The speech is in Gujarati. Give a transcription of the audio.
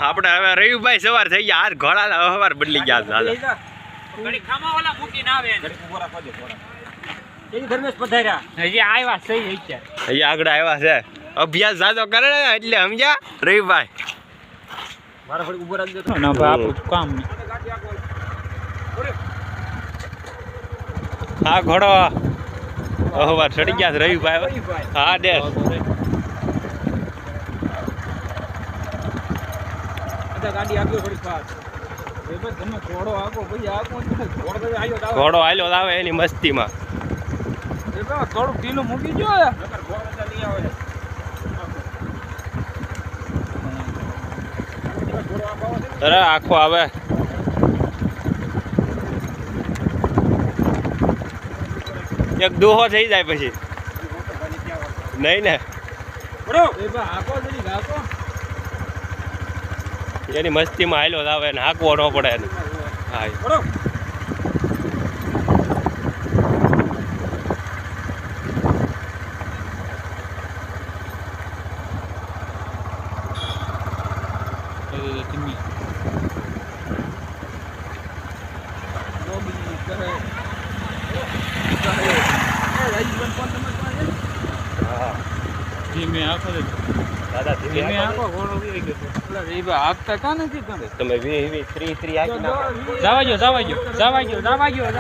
આપણે હવે રવિભાઈ સવાર થઈ ગયા, હાથ ઘોડા સવાર બદલી ગયા દાદા. ઘડી ખામાવાલા મૂકીને આવે ઘડી ઉભો રાખો દે ઘોડા. એની ધર્મેશ પધાર્યા હજી આવ્યા સહી અત્યારે અહીંયા આગળ આવ્યા છે, અભ્યાસ જાતો કરે ને એટલે સમજ્યા રવિભાઈ. મારા ઘડી ઉભો રાખી દો ના ભાઈ આપણું કામ નહીં. હા ઘોડો સવાર ચડી ગયા છે રવિભાઈ. હા દે ગાડી આવ્યો થોડી ફાસ્ટ. તમે ઘોડો આગો ભાઈ આગો ઘોડો હાલ્યો આવે એની મસ્તીમાં. થોડું ઢીલું મૂકી જો અરે આખો આવે એક દોહો થઈ જાય પછી નહીં ને એની મસ્તીમાં હાલ્યો જ આવે ને હાંકવો ન પડે એને. હા ધીમે આખો દાદા ધીમે આખો ઘોડો વી ગયો આગતા કા નથી તમે વી 3 3 આખી નાખો. જવા ગયો